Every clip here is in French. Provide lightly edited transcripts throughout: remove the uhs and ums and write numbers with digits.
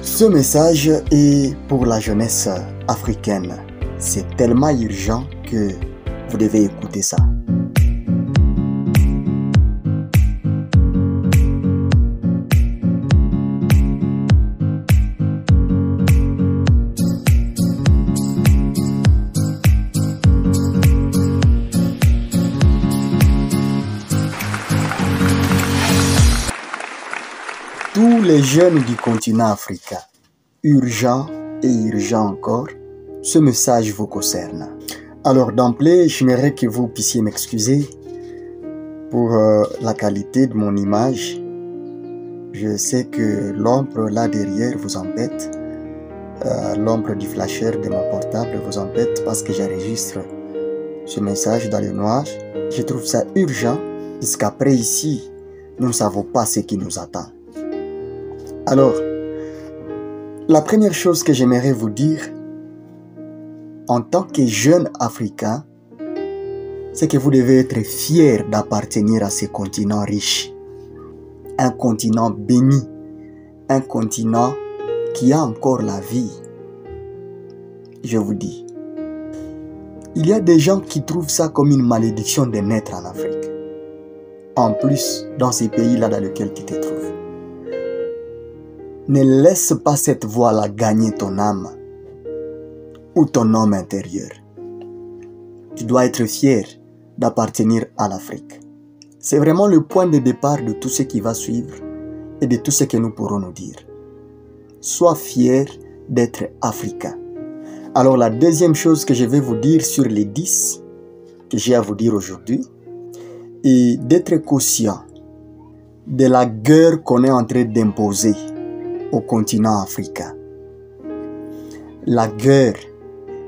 Ce message est pour la jeunesse africaine. C'est tellement urgent que vous devez écouter ça. Tous les jeunes du continent africain, urgent et urgent encore, ce message vous concerne. Alors d'emblée, j'aimerais que vous puissiez m'excuser pour la qualité de mon image. Je sais que l'ombre là derrière vous embête, l'ombre du flasher de mon portable vous embête parce que j'enregistre ce message dans le noir. Je trouve ça urgent parce qu'après ici, nous ne savons pas ce qui nous attend. Alors, la première chose que j'aimerais vous dire, en tant que jeune Africain, c'est que vous devez être fiers d'appartenir à ce continent riche. Un continent béni, un continent qui a encore la vie. Je vous dis, il y a des gens qui trouvent ça comme une malédiction de naître en Afrique. En plus, dans ces pays-là dans lesquels tu te trouves. Ne laisse pas cette voie-là gagner ton âme ou ton homme intérieur. Tu dois être fier d'appartenir à l'Afrique. C'est vraiment le point de départ de tout ce qui va suivre et de tout ce que nous pourrons nous dire. Sois fier d'être africain. Alors la deuxième chose que je vais vous dire sur les 10 que j'ai à vous dire aujourd'hui est d'être conscient de la guerre qu'on est en train d'imposer au continent africain. La guerre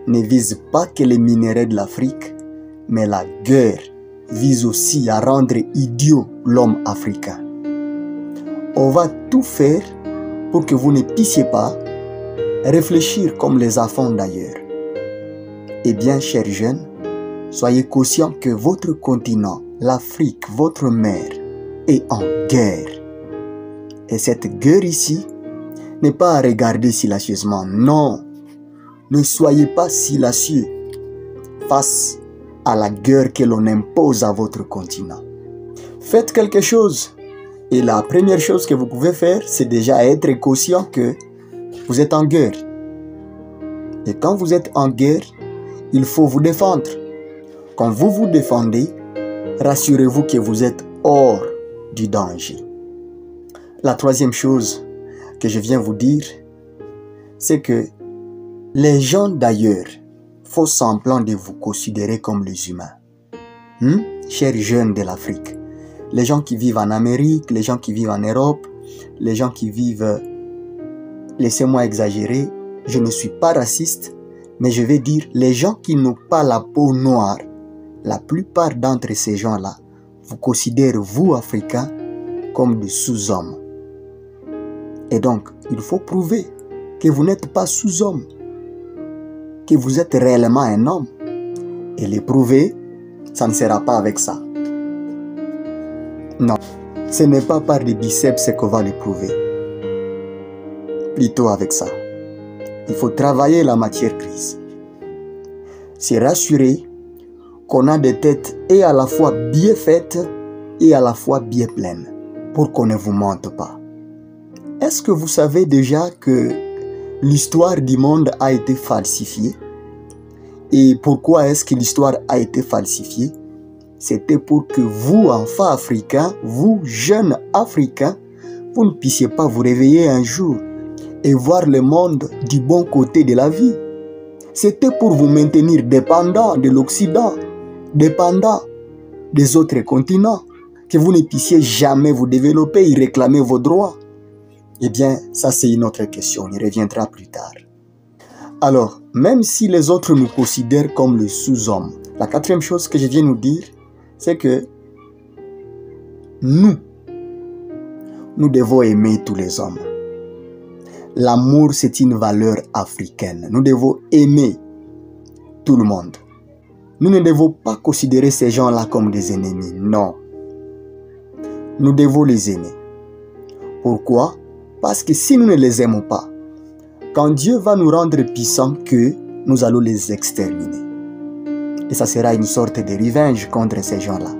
ne vise pas que les minéraux de l'Afrique, mais la guerre vise aussi à rendre idiot l'homme africain. On va tout faire pour que vous ne puissiez pas réfléchir comme les enfants d'ailleurs. Eh bien, chers jeunes, soyez conscients que votre continent, l'Afrique, votre mère, est en guerre. Et cette guerre ici, n'est pas à regarder silencieusement. Non, ne soyez pas silencieux face à la guerre que l'on impose à votre continent. Faites quelque chose. Et la première chose que vous pouvez faire, c'est déjà être conscient que vous êtes en guerre. Et quand vous êtes en guerre, il faut vous défendre. Quand vous vous défendez, rassurez-vous que vous êtes hors du danger. La troisième chose que je viens vous dire, c'est que les gens d'ailleurs font semblant de vous considérer comme les humains. Chers jeunes de l'Afrique, les gens qui vivent en Amérique, les gens qui vivent en Europe, les gens qui vivent, laissez-moi exagérer, je ne suis pas raciste, mais je vais dire les gens qui n'ont pas la peau noire, la plupart d'entre ces gens-là vous considèrent, vous Africains, comme des sous-hommes. Et donc, il faut prouver que vous n'êtes pas sous-homme, que vous êtes réellement un homme. Et le prouver, ça ne sera pas avec ça. Non, ce n'est pas par des biceps qu'on va le prouver. Plutôt avec ça. Il faut travailler la matière grise. C'est rassurer qu'on a des têtes et à la fois bien faites et à la fois bien pleines, pour qu'on ne vous mente pas. Est-ce que vous savez déjà que l'histoire du monde a été falsifiée? Et pourquoi est-ce que l'histoire a été falsifiée? C'était pour que vous, enfants africains, vous, jeunes africains, vous ne puissiez pas vous réveiller un jour et voir le monde du bon côté de la vie. C'était pour vous maintenir dépendants de l'Occident, dépendants des autres continents, que vous ne puissiez jamais vous développer et réclamer vos droits. Eh bien, ça c'est une autre question, on y reviendra plus tard. Alors, même si les autres nous considèrent comme le sous-homme, la quatrième chose que je viens nous dire, c'est que nous devons aimer tous les hommes. L'amour, c'est une valeur africaine. Nous devons aimer tout le monde. Nous ne devons pas considérer ces gens-là comme des ennemis, non. Nous devons les aimer. Pourquoi? Parce que si nous ne les aimons pas, quand Dieu va nous rendre puissants, que nous allons les exterminer. Et ça sera une sorte de revenge contre ces gens-là.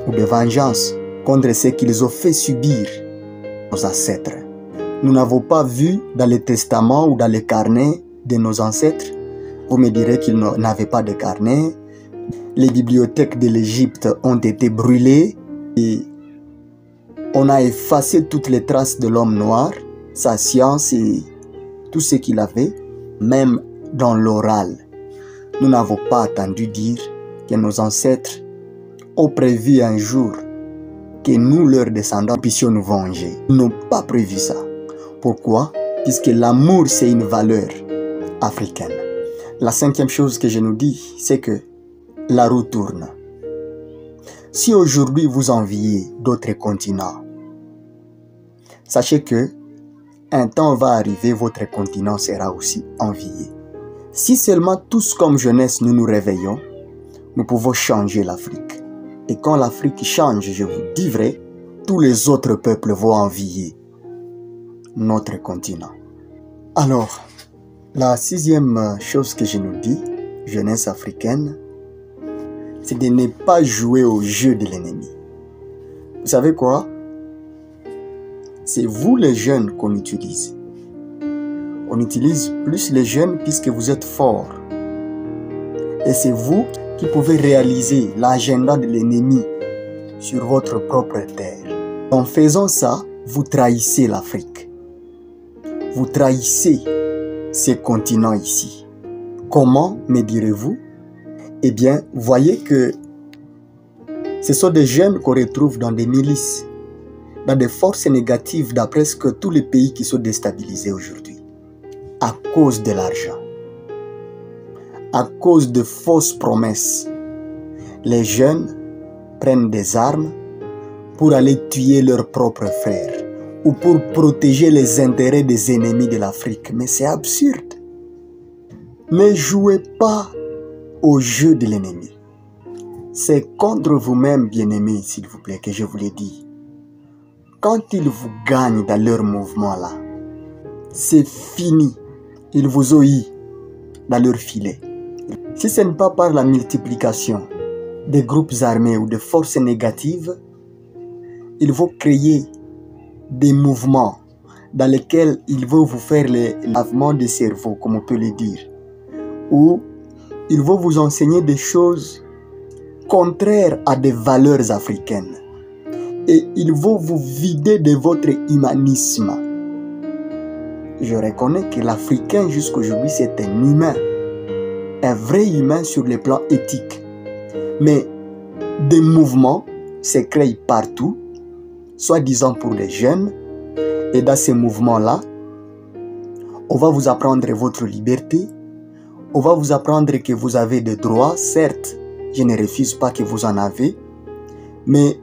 Ou de vengeance contre ce qu'ils ont fait subir nos ancêtres. Nous n'avons pas vu dans les testaments ou dans les carnets de nos ancêtres. Vous me direz qu'ils n'avaient pas de carnet. Les bibliothèques de l'Égypte ont été brûlées et on a effacé toutes les traces de l'homme noir, sa science et tout ce qu'il avait, même dans l'oral. Nous n'avons pas entendu dire que nos ancêtres ont prévu un jour que nous, leurs descendants, puissions nous venger. Ils n'ont pas prévu ça. Pourquoi? Puisque l'amour, c'est une valeur africaine. La cinquième chose que je nous dis, c'est que la roue tourne. Si aujourd'hui vous enviez d'autres continents, sachez que un temps va arriver, votre continent sera aussi envié. Si seulement tous comme jeunesse nous nous réveillons, nous pouvons changer l'Afrique. Et quand l'Afrique change, je vous dis vrai, tous les autres peuples vont envier notre continent. Alors, la sixième chose que je nous dis, jeunesse africaine, c'est de ne pas jouer au jeu de l'ennemi. Vous savez quoi? C'est vous les jeunes qu'on utilise. On utilise plus les jeunes puisque vous êtes forts. Et c'est vous qui pouvez réaliser l'agenda de l'ennemi sur votre propre terre. En faisant ça, vous trahissez l'Afrique. Vous trahissez ces continents ici. Comment, me direz-vous? Eh bien, voyez que ce sont des jeunes qu'on retrouve dans des milices, dans des forces négatives dans presque tous les pays qui sont déstabilisés aujourd'hui. À cause de l'argent. À cause de fausses promesses. Les jeunes prennent des armes pour aller tuer leurs propres frères ou pour protéger les intérêts des ennemis de l'Afrique. Mais c'est absurde. Ne jouez pas au jeu de l'ennemi. C'est contre vous-même, bien-aimés, s'il vous plaît, que je vous l'ai dit. Quand ils vous gagnent dans leur mouvement-là, c'est fini. Ils vous ont eu dans leur filet. Si ce n'est pas par la multiplication des groupes armés ou de forces négatives, ils vont créer des mouvements dans lesquels ils vont vous faire les lavements de cerveau, comme on peut le dire, ou ils vont vous enseigner des choses contraires à des valeurs africaines. Et ils vont vous vider de votre humanisme. Je reconnais que l'Africain jusqu'aujourd'hui c'est un humain. Un vrai humain sur le plan éthique. Mais des mouvements se créent partout, soi-disant pour les jeunes. Et dans ces mouvements-là, on va vous apprendre votre liberté. On va vous apprendre que vous avez des droits. Certes, je ne refuse pas que vous en avez. Mais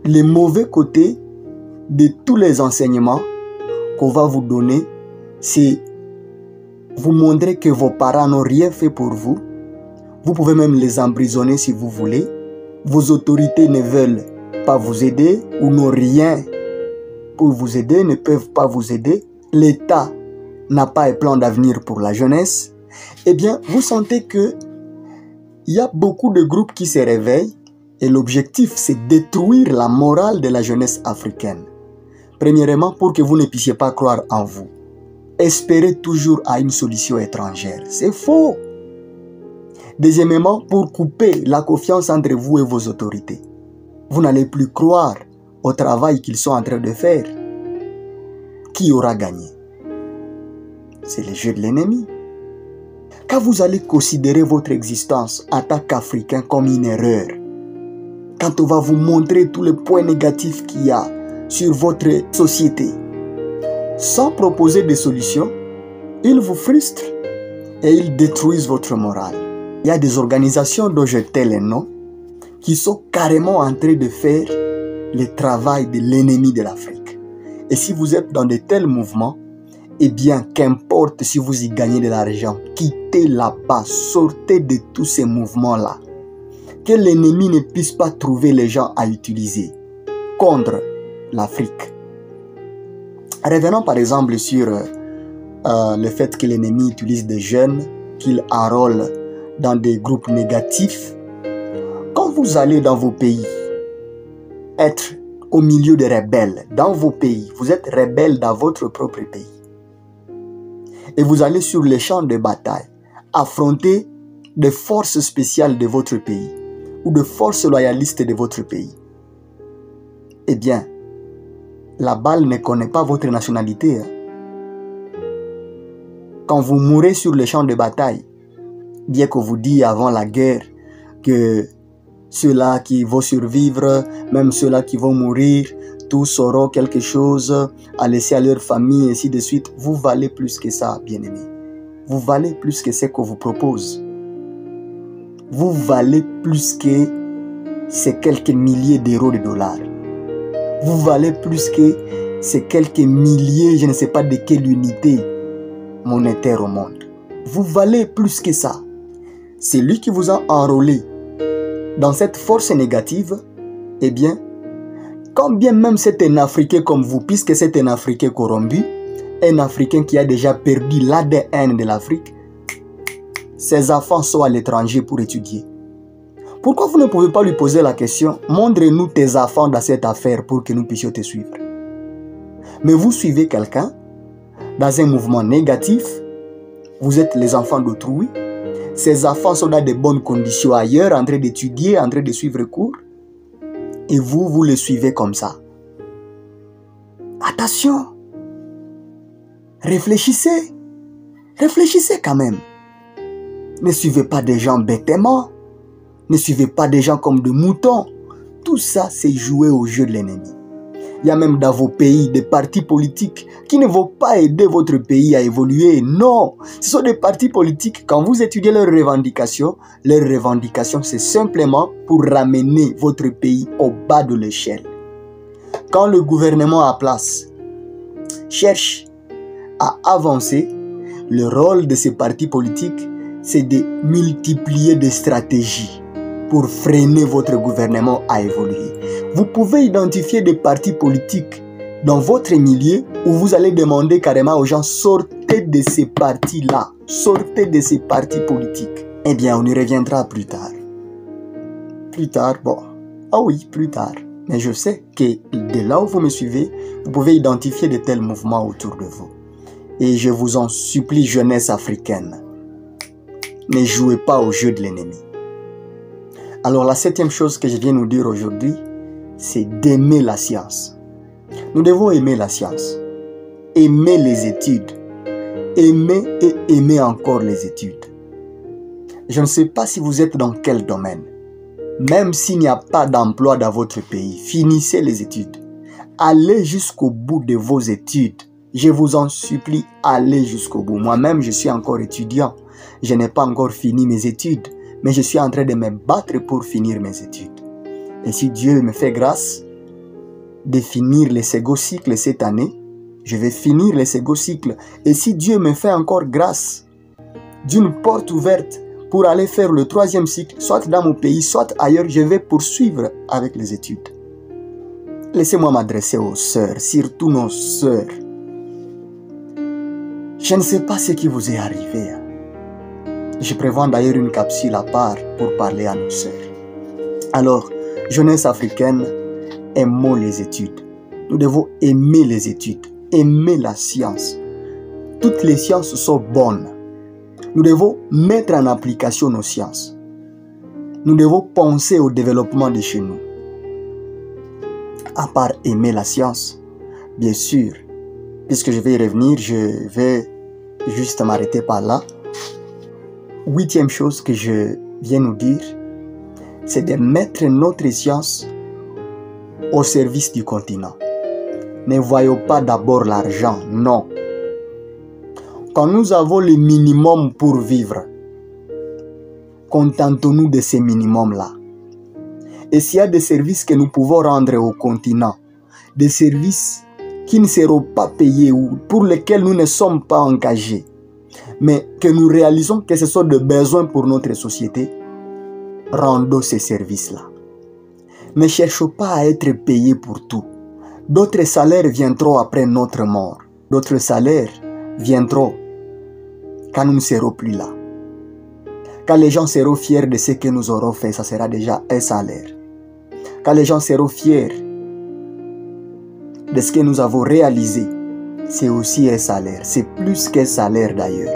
les mauvais côtés de tous les enseignements qu'on va vous donner, c'est vous montrer que vos parents n'ont rien fait pour vous. Vous pouvez même les emprisonner si vous voulez. Vos autorités ne veulent pas vous aider ou n'ont rien pour vous aider, ne peuvent pas vous aider. L'État n'a pas un plan d'avenir pour la jeunesse. Eh bien, vous sentez que il y a beaucoup de groupes qui se réveillent et l'objectif, c'est détruire la morale de la jeunesse africaine. Premièrement, pour que vous ne puissiez pas croire en vous. Espérez toujours à une solution étrangère. C'est faux. Deuxièmement, pour couper la confiance entre vous et vos autorités. Vous n'allez plus croire au travail qu'ils sont en train de faire. Qui aura gagné? C'est le jeu de l'ennemi. Quand vous allez considérer votre existence en tant qu'Africain comme une erreur, quand on va vous montrer tous les points négatifs qu'il y a sur votre société, sans proposer de solutions, ils vous frustrent et ils détruisent votre morale. Il y a des organisations dont je tais les noms qui sont carrément en train de faire le travail de l'ennemi de l'Afrique. Et si vous êtes dans de tels mouvements, eh bien, qu'importe si vous y gagnez de l'argent, quittez là-bas, sortez de tous ces mouvements-là. Que l'ennemi ne puisse pas trouver les gens à utiliser contre l'Afrique. Revenons par exemple sur le fait que l'ennemi utilise des jeunes, qu'il enrôle dans des groupes négatifs. Quand vous allez dans vos pays, être au milieu des rebelles, dans vos pays, vous êtes rebelle dans votre propre pays. Et vous allez sur les champs de bataille, affronter des forces spéciales de votre pays, ou de forces loyalistes de votre pays. Eh bien, la balle ne connaît pas votre nationalité. Quand vous mourrez sur les champs de bataille, bien qu'on vous dise avant la guerre que ceux-là qui vont survivre, même ceux-là qui vont mourir, tous auront quelque chose à laisser à leur famille, ainsi de suite. Vous valez plus que ça, bien-aimés. Vous valez plus que ce qu'on vous propose. Vous valez plus que ces quelques milliers d'euros, de dollars. Vous valez plus que ces quelques milliers, je ne sais pas de quelle unité monétaire au monde. Vous valez plus que ça. C'est lui qui vous a enrôlé dans cette force négative. Eh bien, quand bien même c'est un Africain comme vous, puisque c'est un Africain corrompu, un Africain qui a déjà perdu l'ADN de l'Afrique, ses enfants sont à l'étranger pour étudier. Pourquoi vous ne pouvez pas lui poser la question, montre-nous tes enfants dans cette affaire pour que nous puissions te suivre? Mais vous suivez quelqu'un dans un mouvement négatif, vous êtes les enfants d'autrui, ces enfants sont dans de bonnes conditions ailleurs, en train d'étudier, en train de suivre cours, et vous les suivez comme ça. Attention! Réfléchissez! Réfléchissez quand même! Ne suivez pas des gens bêtement. Ne suivez pas des gens comme des moutons. Tout ça, c'est jouer au jeu de l'ennemi. Il y a même dans vos pays des partis politiques qui ne vont pas aider votre pays à évoluer. Non, ce sont des partis politiques. Quand vous étudiez leurs revendications, c'est simplement pour ramener votre pays au bas de l'échelle. Quand le gouvernement en place cherche à avancer, le rôle de ces partis politiques, c'est de multiplier des stratégies pour freiner votre gouvernement à évoluer. Vous pouvez identifier des partis politiques dans votre milieu où vous allez demander carrément aux gens, sortez de ces partis-là, sortez de ces partis politiques. Eh bien, on y reviendra plus tard. Plus tard, bon, ah oui, plus tard. Mais je sais que de là où vous me suivez, vous pouvez identifier de tels mouvements autour de vous. Et je vous en supplie, jeunesse africaine, ne jouez pas au jeu de l'ennemi. Alors la 7e chose que je viens nous dire aujourd'hui, c'est d'aimer la science. Nous devons aimer la science, aimer les études, aimer et aimer encore les études. Je ne sais pas si vous êtes dans quel domaine. Même s'il n'y a pas d'emploi dans votre pays, finissez les études. Allez jusqu'au bout de vos études. Je vous en supplie, allez jusqu'au bout. Moi-même, je suis encore étudiant. Je n'ai pas encore fini mes études, mais je suis en train de me battre pour finir mes études. Et si Dieu me fait grâce de finir le second cycle cette année, je vais finir le second cycle. Et si Dieu me fait encore grâce d'une porte ouverte pour aller faire le 3e cycle, soit dans mon pays, soit ailleurs, je vais poursuivre avec les études. Laissez-moi m'adresser aux sœurs, surtout nos sœurs. Je ne sais pas ce qui vous est arrivé. Je prévois d'ailleurs une capsule à part pour parler à nos sœurs. Alors, jeunesse africaine, aimons les études. Nous devons aimer les études, aimer la science. Toutes les sciences sont bonnes. Nous devons mettre en application nos sciences. Nous devons penser au développement de chez nous. À part aimer la science, bien sûr, puisque je vais y revenir, je vais juste m'arrêter par là. 8e chose que je viens nous dire, c'est de mettre notre science au service du continent. Ne voyons pas d'abord l'argent, non. Quand nous avons le minimum pour vivre, contentons-nous de ces minimums-là. Et s'il y a des services que nous pouvons rendre au continent, des services qui ne seront pas payés ou pour lesquels nous ne sommes pas engagés, mais que nous réalisons que ce sont des besoins pour notre société, rendons ces services-là. Ne cherchons pas à être payés pour tout. D'autres salaires viendront après notre mort. D'autres salaires viendront quand nous ne serons plus là. Quand les gens seront fiers de ce que nous aurons fait, ça sera déjà un salaire. Quand les gens seront fiers de ce que nous avons réalisé, c'est aussi un salaire. C'est plus qu'un salaire d'ailleurs.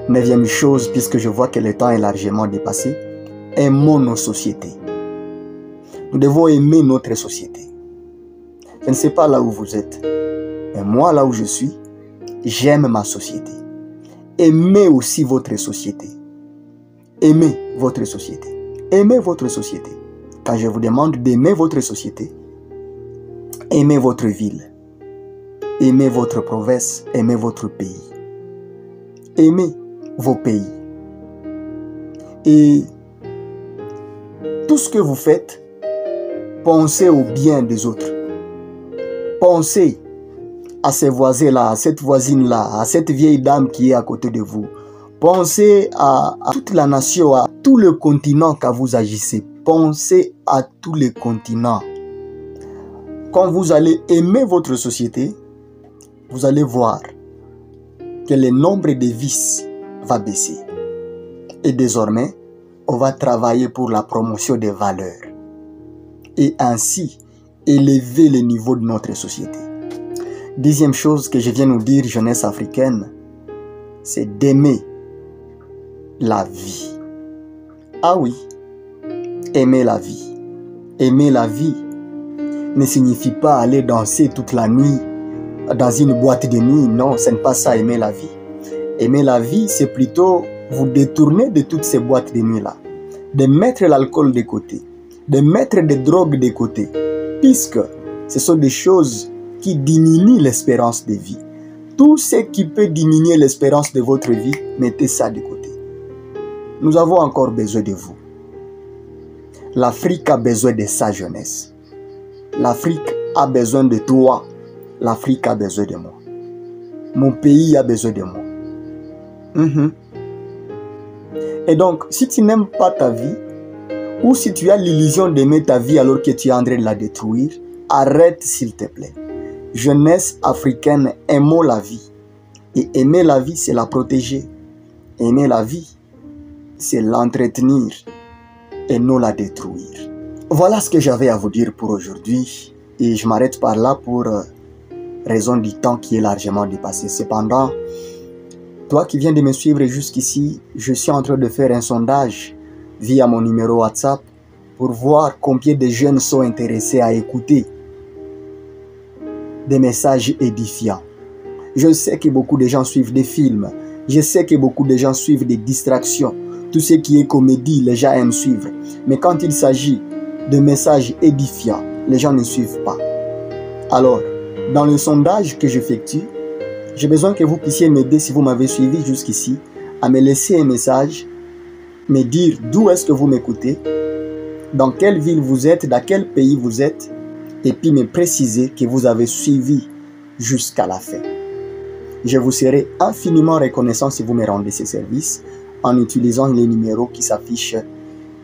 Neuvième chose, puisque je vois que le temps est largement dépassé, aimons nos sociétés. Nous devons aimer notre société. Je ne sais pas là où vous êtes, mais moi là où je suis, j'aime ma société. Aimez aussi votre société. Aimez votre société. Aimez votre société. Quand je vous demande d'aimer votre société, aimez votre ville. Aimez votre province. Aimez votre pays. Aimez vos pays. Et tout ce que vous faites, pensez au bien des autres. Pensez à ces voisins-là, à cette voisine-là, à cette vieille dame qui est à côté de vous. Pensez à toute la nation, à tout le continent quand vous agissez. Pensez à tous les continents. Quand vous allez aimer votre société, vous allez voir que le nombre de vices va baisser. Et désormais, on va travailler pour la promotion des valeurs. Et ainsi, élever le niveau de notre société. Dixième chose que je viens nous dire, jeunesse africaine, c'est d'aimer la vie. Ah oui, aimer la vie. Aimer la vie ne signifie pas aller danser toute la nuit dans une boîte de nuit. Non, ce n'est pas ça, aimer la vie. Aimer la vie, c'est plutôt vous détourner de toutes ces boîtes de nuit-là. De mettre l'alcool de côté. De mettre des drogues de côté. Puisque ce sont des choses qui diminuent l'espérance de vie. Tout ce qui peut diminuer l'espérance de votre vie, mettez ça de côté. Nous avons encore besoin de vous. L'Afrique a besoin de sa jeunesse. L'Afrique a besoin de toi. L'Afrique a besoin de moi. Mon pays a besoin de moi. Et donc, si tu n'aimes pas ta vie, ou si tu as l'illusion d'aimer ta vie alors que tu es en train de la détruire, arrête s'il te plaît. Jeunesse africaine, aimons la vie. Et aimer la vie, c'est la protéger. Aimer la vie, c'est l'entretenir et non la détruire. Voilà ce que j'avais à vous dire pour aujourd'hui. Et je m'arrête par là pour raison du temps qui est largement dépassé. Cependant, toi qui viens de me suivre jusqu'ici, je suis en train de faire un sondage via mon numéro WhatsApp pour voir combien de jeunes sont intéressés à écouter des messages édifiants. Je sais que beaucoup de gens suivent des films. Je sais que beaucoup de gens suivent des distractions. Tout ce qui est comédie, les gens aiment suivre. Mais quand il s'agit de messages édifiants, les gens ne suivent pas. Alors, dans le sondage que j'effectue, j'ai besoin que vous puissiez m'aider, si vous m'avez suivi jusqu'ici, à me laisser un message, me dire d'où est-ce que vous m'écoutez, dans quelle ville vous êtes, dans quel pays vous êtes, et puis me préciser que vous avez suivi jusqu'à la fin. Je vous serai infiniment reconnaissant si vous me rendez ces services en utilisant les numéros qui s'affichent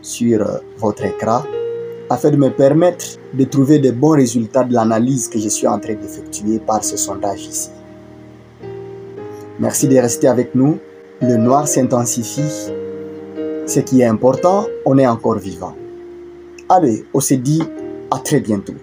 sur votre écran afin de me permettre de trouver de bons résultats de l'analyse que je suis en train d'effectuer par ce sondage ici. Merci de rester avec nous. Le noir s'intensifie. Ce qui est important, on est encore vivant. Allez, on se dit à très bientôt.